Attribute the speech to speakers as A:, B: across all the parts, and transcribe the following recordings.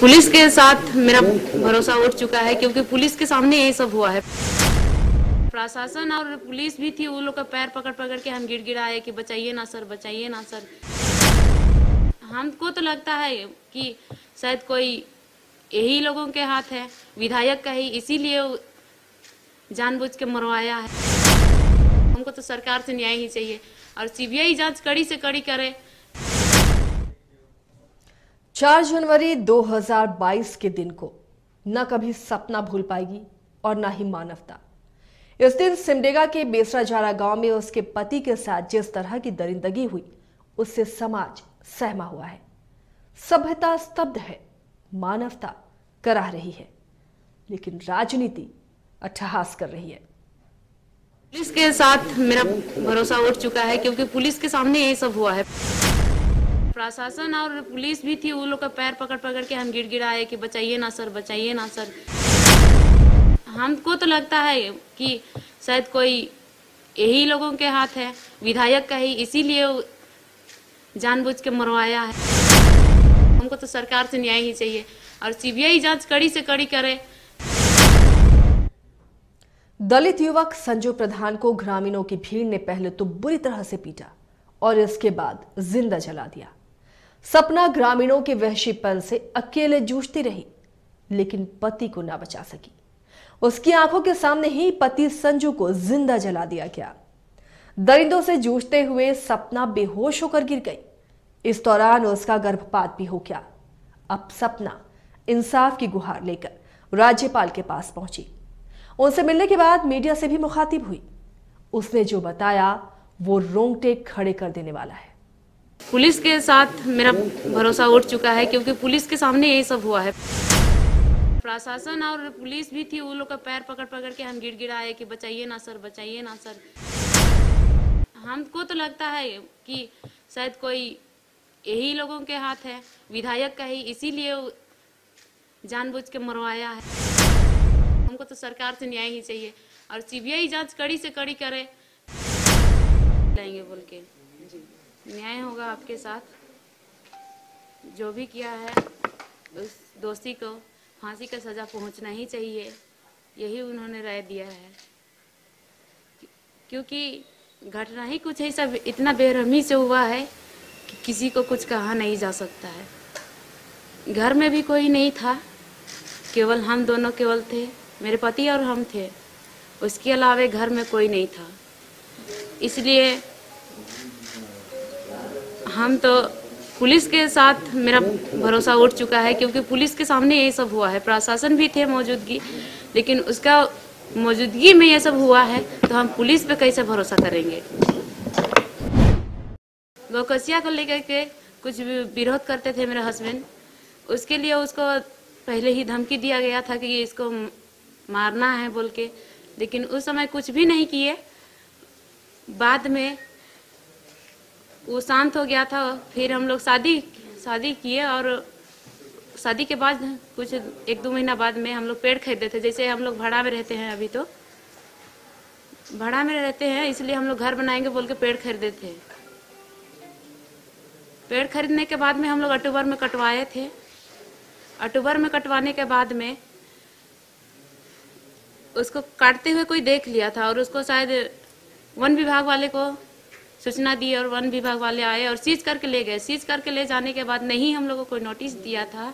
A: Police के साथ मेरा भरोसा उठ चुका है, क्योंकि पुलिस के सामने ये सब हुआ है। प्रशासन और पुलिस भी थी, वो लोग का पैर पकड़ पकड़ के हम गिड़गिड़ाए कि बचाइए ना सर, बचाइए ना सर। हमको तो लगता है कि शायद कोई यही लोगों के हाथ है, विधायक का ही, इसीलिए जानबूझ के मरवाया है। हमको तो सरकार से न्याय ही चाहिए और सीबीआई जांच कड़ी से कड़ी करे।
B: 4 जनवरी 2022 के दिन को न कभी सपना भूल पाएगी और न ही मानवता। इस दिन सिमडेगा के बेसराजारा गांव में उसके पति के साथ जिस तरह की दरिंदगी हुई, उससे समाज सहमा हुआ है। सभ्यता स्तब्ध है, मानवता कराह रही है, लेकिन राजनीति अट्टहास कर रही है।
A: पुलिस के साथ मेरा भरोसा उठ चुका है, क्योंकि पुलिस के सामने ये सब हुआ है। प्रशासन और पुलिस भी थी, वो लोग का पैर पकड़ पकड़ के हम गिड़गिड़ाए कि बचाइए ना सर, बचाइए ना सर। हमको तो लगता है कि शायद कोई यही लोगों के हाथ है, विधायक का ही, इसीलिए जानबूझ के मरवाया है। हमको तो सरकार से न्याय ही चाहिए और सीबीआई जांच कड़ी से कड़ी करे।
B: दलित युवक संजू प्रधान को ग्रामीणों की भीड़ ने पहले तो बुरी तरह से पीटा और इसके बाद जिंदा जला दिया। सपना ग्रामीणों के वहशीपन से अकेले जूझती रही, लेकिन पति को ना बचा सकी। उसकी आंखों के सामने ही पति संजू को जिंदा जला दिया गया। दरिंदों से जूझते हुए सपना बेहोश होकर गिर गई। इस दौरान उसका गर्भपात भी हो गया। अब सपना इंसाफ की गुहार लेकर राज्यपाल के पास पहुंची। उनसे मिलने के बाद मीडिया से भी मुखातिब हुई। उसने जो बताया वो रोंगटे खड़े कर देने वाला है।
A: पुलिस के साथ मेरा भरोसा उठ चुका है, क्योंकि पुलिस के सामने ये सब हुआ है। प्रशासन और पुलिस भी थी, वो लोग का पैर पकड़ पकड़ के हम गिड़गिड़ाए कि बचाइए ना सर, बचाइए ना सर। हमको तो लगता है कि शायद कोई यही लोगों के हाथ है, विधायक का ही, इसीलिए जानबूझ के मरवाया है। हमको तो सरकार से न्याय ही चाहिए और सीबीआई जांच कड़ी से कड़ी करे। लेंगे बोल के न्याय होगा आपके साथ। जो भी किया है उस दोषी को फांसी का सजा पहुंचना ही चाहिए, यही उन्होंने राय दिया है। क्योंकि घटना ही कुछ ऐसा इतना बेरहमी से हुआ है कि किसी को कुछ कहा नहीं जा सकता है। घर में भी कोई नहीं था, केवल हम दोनों केवल थे, मेरे पति और हम थे। उसके अलावा घर में कोई नहीं था। इसलिए हम तो पुलिस के साथ मेरा भरोसा उठ चुका है, क्योंकि पुलिस के सामने ये सब हुआ है। प्रशासन भी थे मौजूदगी, लेकिन उसका मौजूदगी में ये सब हुआ है, तो हम पुलिस पे कैसे भरोसा करेंगे। गौकसिया को लेकर के कुछ विरोध करते थे मेरे हस्बैंड, उसके लिए उसको पहले ही धमकी दिया गया था कि इसको मारना है बोल के, लेकिन उस समय कुछ भी नहीं किए। बाद में वो शांत हो गया था। फिर हम लोग शादी किए और शादी के बाद कुछ 1-2 महीना बाद में हम लोग पेड़ खरीदे थे। जैसे हम लोग भाड़ा में रहते हैं, अभी तो भाड़ा में रहते हैं, इसलिए हम लोग घर बनाएंगे बोल के पेड़ खरीदे थे। पेड़ खरीदने के बाद में हम लोग अक्टूबर में कटवाए थे। अक्टूबर में कटवाने के बाद में उसको काटते हुए कोई देख लिया था और उसको शायद वन विभाग वाले को सूचना दी और वन विभाग वाले आए और सीज करके ले गए। सीज करके ले जाने के बाद नहीं हम लोग को कोई नोटिस दिया था,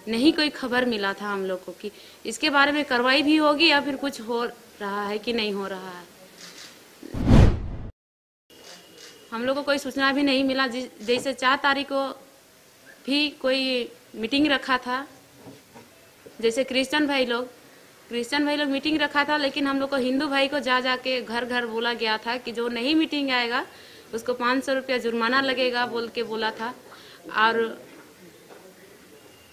A: नहीं कोई खबर मिला था हम लोग को कि इसके बारे में कार्रवाई भी होगी या फिर कुछ हो रहा है कि नहीं हो रहा है। हम लोग को कोई सूचना भी नहीं मिला। जैसे 4 तारीख को भी कोई मीटिंग रखा था, जैसे क्रिश्चियन भाई लोग मीटिंग रखा था, लेकिन हम लोग को हिंदू भाई को जा के घर घर बोला गया था कि जो नहीं मीटिंग आएगा उसको 500 रुपया जुर्माना लगेगा बोल के बोला था। और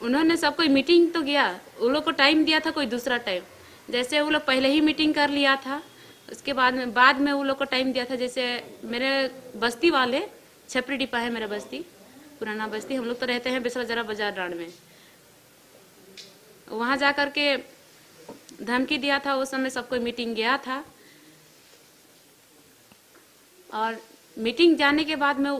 A: उन्होंने सब कोई मीटिंग तो गया, उन लोग को टाइम दिया था कोई दूसरा टाइम। जैसे वो लोग पहले ही मीटिंग कर लिया था, उसके बाद में वो लोग को टाइम दिया था। जैसे मेरे बस्ती वाले, छपरी डिपा है मेरा बस्ती, पुराना बस्ती, हम लोग तो रहते हैं बेसराजारा बाजार डांड में। वहाँ जा कर के धमकी दिया था। उस समय सब कोई मीटिंग गया था और मीटिंग जाने के बाद में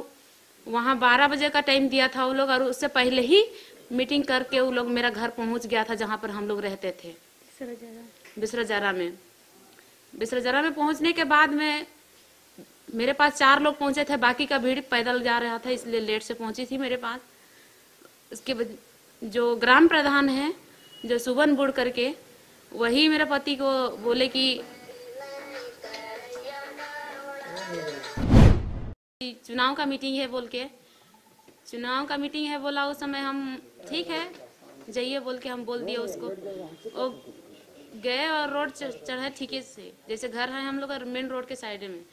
A: वहाँ 12 बजे का टाइम दिया था वो लोग, और उससे पहले ही मीटिंग करके वो लोग मेरा घर पहुंच गया था जहाँ पर हम लोग रहते थे, बिसराजारा में। बिसराजारा में पहुंचने के बाद में मेरे पास 4 लोग पहुंचे थे, बाकी का भीड़ पैदल जा रहा था, इसलिए लेट से पहुंची थी मेरे पास। उसके बाद जो ग्राम प्रधान है, जो सुबन बुड़ करके, वही मेरे पति को बोले कि चुनाव का मीटिंग है बोल के, चुनाव का मीटिंग है बोला। उस समय हम ठीक है जाइए बोल के हम बोल दिए उसको। वो गए और रोड चढ़े ठीके से, जैसे घर है हम लोग मेन रोड के साइड में,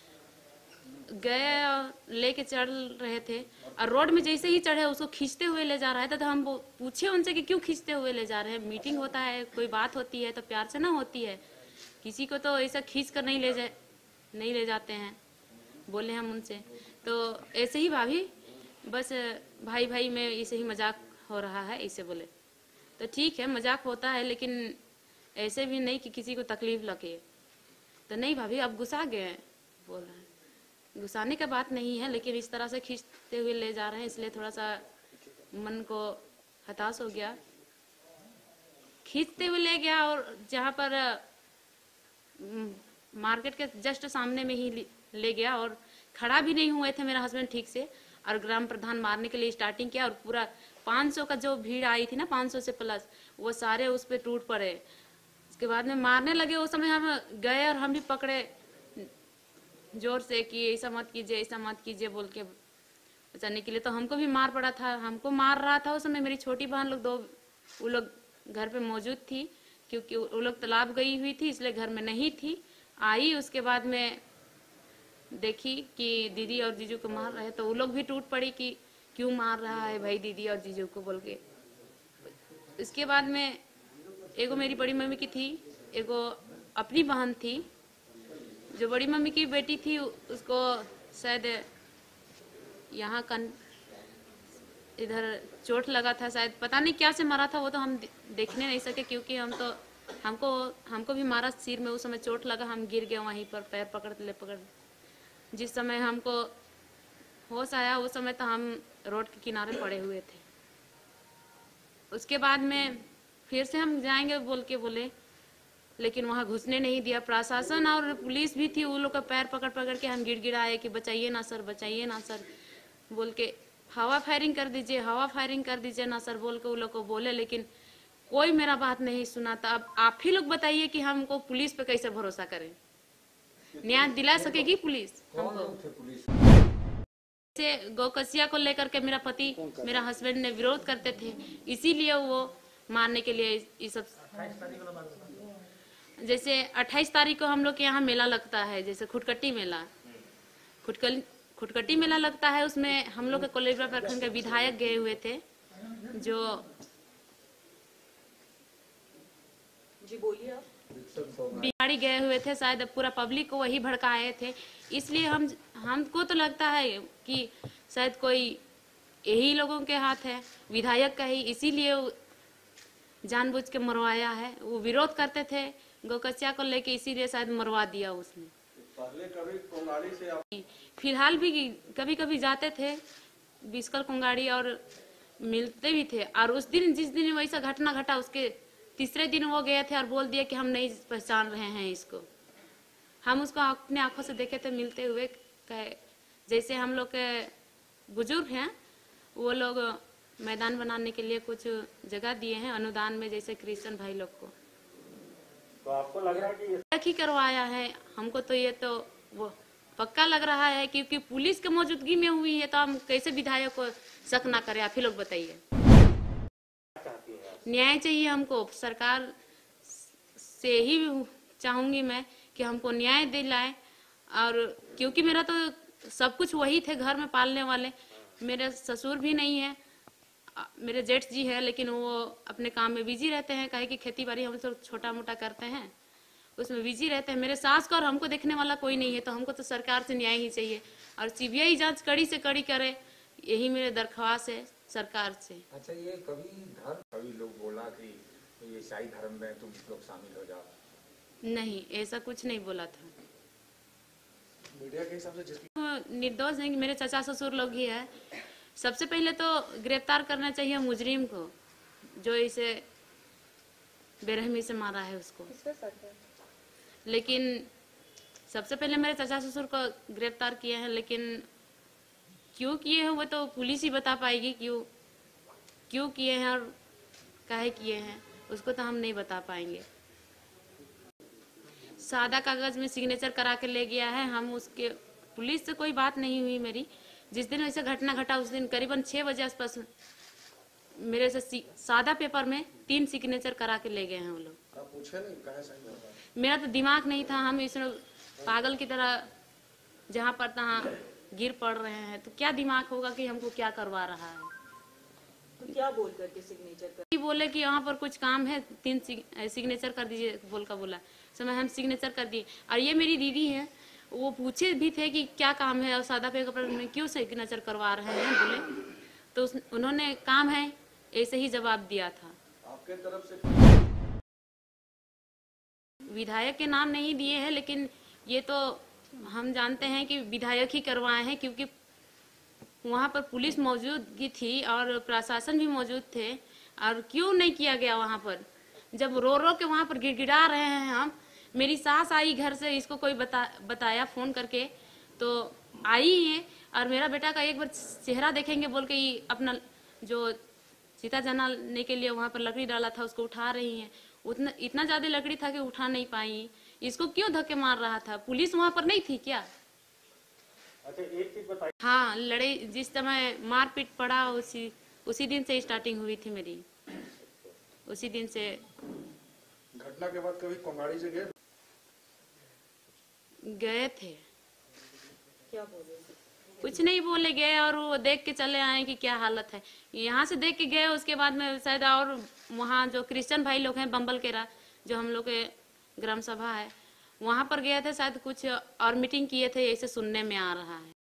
A: गए और लेके चढ़ रहे थे। और रोड में जैसे ही चढ़े उसको खींचते हुए ले जा रहा था। तो हम पूछे उनसे कि क्यों खींचते हुए ले जा रहे हैं, मीटिंग होता है, कोई बात होती है तो प्यार से ना होती है, किसी को तो ऐसा खींच कर नहीं ले जाते हैं, बोले हम उनसे। तो ऐसे ही भाभी, बस भाई भाई में ऐसे ही मजाक हो रहा है, ऐसे बोले। तो ठीक है मजाक होता है, लेकिन ऐसे भी नहीं कि किसी को तकलीफ लगे। तो नहीं भाभी अब गुस्सा गए, बोल रहे हैं गुस्साने का बात नहीं है, लेकिन इस तरह से खींचते हुए ले जा रहे हैं, इसलिए थोड़ा सा मन को हताश हो गया। खींचते हुए ले गया और जहाँ पर मार्केट के जस्ट सामने में ही ले गया, और खड़ा भी नहीं हुए थे मेरा हस्बैंड ठीक से। और ग्राम प्रधान मारने के लिए स्टार्टिंग किया, और पूरा 500 का जो भीड़ आई थी ना, 500 से प्लस, वो सारे उस पर टूट पड़े। उसके बाद में मारने लगे। उस समय हम गए और हम भी पकड़े जोर से कि ऐसा मत कीजिए, ऐसा मत कीजिए बोल के बचाने के लिए। तो हमको भी मार पड़ा था, हमको मार रहा था उस समय मेरी छोटी बहन लोग 2, वो लोग घर पे मौजूद थी, क्योंकि वो लोग तालाब गई हुई थी, इसलिए घर में नहीं थी। आई उसके बाद में देखी कि दीदी और जीजू को मार रहे, तो वो लोग भी टूट पड़ी कि क्यों मार रहा है भाई दीदी और जीजू को बोल के। इसके बाद में एगो मेरी बड़ी मम्मी की थी, एगो अपनी बहन थी। जो बड़ी मम्मी की बेटी थी उसको शायद यहाँ इधर चोट लगा था, शायद पता नहीं क्या से मारा था, वो तो हम देखने नहीं सके, क्योंकि हमको भी मारा सिर में। उस समय चोट लगा, हम गिर गए वहीं पर, पैर पकड़ जिस समय हमको होश आया उस समय तो हम रोड के किनारे पड़े हुए थे। उसके बाद में फिर से हम जाएंगे बोल के बोले, लेकिन वहाँ घुसने नहीं दिया। प्रशासन और पुलिस भी थी, वो लोग का पैर पकड़ के हम गिड़गिड़ाए कि बचाइए ना सर, बचाइए ना सर बोल के, हवा फायरिंग कर दीजिए, हवा फायरिंग कर दीजिए ना सर बोल के वो लोग को बोले, लेकिन कोई मेरा बात नहीं सुना था। अब आप ही लोग बताइए कि हमको पुलिस पे कैसे भरोसा करें, न्याय दिला सकेगी पुलिस हमको? से गौकसिया को लेकर के मेरा पति, मेरा हस्बैंड ने विरोध करते थे, इसीलिए वो मारने के लिए ये सब। जैसे 28 तारीख को हम लोग के यहाँ मेला लगता है, जैसे खुटकटी मेला, खुटकटी मेला लगता है। उसमें हम लोग के कोलेबरा प्रखंड के विधायक गए हुए थे, जो जी बोलिए आप, बिहाड़ी गए हुए थे, शायद पूरा पब्लिक को वही भड़काए थे। इसलिए हमको तो लगता है कि शायद कोई यही लोगों के हाथ है, विधायक का ही, इसीलिए जानबूझ के मरवाया है। वो विरोध करते थे गौकसिया को लेके, इसीलिए शायद मरवा दिया उसने।
C: पहले कभी कोंगाड़ी से
A: फिलहाल भी कभी कभी जाते थे बिस्कल कोंगाड़ी और मिलते भी थे। और उस दिन जिस दिन वैसा घटना घटा, उसके तीसरे दिन वो गए थे और बोल दिया कि हम नहीं पहचान रहे हैं इसको। हम उसको अपने आंखों से देखे थे मिलते हुए। जैसे हम लोग के बुजुर्ग हैं, वो लोग मैदान बनाने के लिए कुछ जगह दिए हैं अनुदान में, जैसे क्रिश्चियन भाई लोग को।
C: तो आपको लग रहा है कि ये
A: ही करवाया है हमको, तो ये तो वो पक्का लग रहा है, क्योंकि पुलिस के मौजूदगी में हुई है, तो हम कैसे विधायक को शक ना करें? आप ही लोग बताइए। न्याय चाहिए हमको, सरकार से ही चाहूंगी मैं कि हमको न्याय दिलाए। और क्योंकि मेरा तो सब कुछ वही थे घर में पालने वाले, मेरे ससुर भी नहीं है, मेरे जेठ जी है, लेकिन वो अपने काम में बिजी रहते हैं, काहे कि खेती बाड़ी हम सब छोटा मोटा करते हैं, उसमें बिजी रहते हैं। मेरे सास का और हमको देखने वाला कोई नहीं है, तो हमको तो सरकार से न्याय ही चाहिए, और सीबीआई जांच कड़ी से कड़ी करे, यही मेरे दरख्वास्त है सरकार से।
D: अच्छा, ये कभी लोग बोला कि ये ईसाई धर्म में तुम लोग शामिल हो जाओ?
A: नहीं, ऐसा कुछ नहीं बोला था।
C: मीडिया के हिसाब से
A: निर्दोष नहीं, मेरे चाचा ससुर लोग ही है। सबसे पहले तो गिरफ्तार करना चाहिए मुजरिम को, जो इसे बेरहमी से मारा है उसको।
E: किस पे शक है?
A: लेकिन सबसे पहले मेरे चाचा ससुर को गिरफ्तार किए हैं, लेकिन क्यों किए हैं वो तो पुलिस ही बता पाएगी, क्यों किए हैं और काहे किए हैं, उसको तो हम नहीं बता पाएंगे। सादा कागज में सिग्नेचर करा के ले गया है। हम उसके पुलिस से कोई बात नहीं हुई मेरी। जिस दिन ऐसा घटना घटा उस दिन करीबन 6 बजे आसपास मेरे से सादा पेपर में 3 सिग्नेचर करा के ले गए हैं वो लोग।
C: आप पूछे नहीं कहाँ साइन करवा?
A: मेरा तो दिमाग नहीं था, हम इसमें पागल की तरह जहाँ पर तहाँ गिर पड़ रहे हैं, तो क्या दिमाग होगा कि हमको क्या करवा रहा है।
E: तो क्या बोल करके सिग्नेचर कर?
A: बोले कि यहाँ पर कुछ काम है, 3 सिग्नेचर कर दीजिए बोला। समय हम सिग्नेचर कर दिए। और ये मेरी दीदी है, वो पूछे भी थे कि क्या काम है और सादा पेपर में क्यों सिग्नेचर करवा रहे हैं बोले, तो उन्होंने काम है ऐसे ही जवाब दिया था।
C: आपके तरफ से
A: विधायक के नाम नहीं दिए हैं, लेकिन ये तो हम जानते हैं कि विधायक ही करवाए हैं, क्योंकि वहाँ पर पुलिस मौजूद थी और प्रशासन भी मौजूद थे। और क्यों नहीं किया गया वहाँ पर, जब रो रो के वहाँ पर गिड़गिड़ा रहे हैं हम। मेरी सास आई घर से, इसको कोई बताया फ़ोन करके तो आई है, और मेरा बेटा का एक बार चेहरा देखेंगे बोल के ही अपना जो सीता जलाने के लिए वहाँ पर लकड़ी डाला था उसको उठा रही हैं। इतना ज़्यादा लकड़ी था कि उठा नहीं पाई। इसको क्यों धक्के मार रहा था? पुलिस वहाँ पर नहीं थी क्या?
C: अच्छा एक चीज बताइए।
A: हाँ, लड़ाई जिस समय मारपीट पड़ा उसी दिन से स्टार्टिंग हुई थी मेरी। उसी दिन से
C: घटना के बाद कभी कोंगाड़ी से गए?
A: गए थे,
E: क्या बोले?
A: कुछ नहीं बोले, गए और वो देख के चले आए कि क्या हालत है। यहाँ से देख के गए, उसके बाद में शायद और वहाँ जो क्रिश्चियन भाई लोग हैं बम्बल केरा, जो हम लोग के ग्राम सभा है, वहाँ पर गए थे शायद, कुछ और मीटिंग किए थे, ऐसे सुनने में आ रहा है।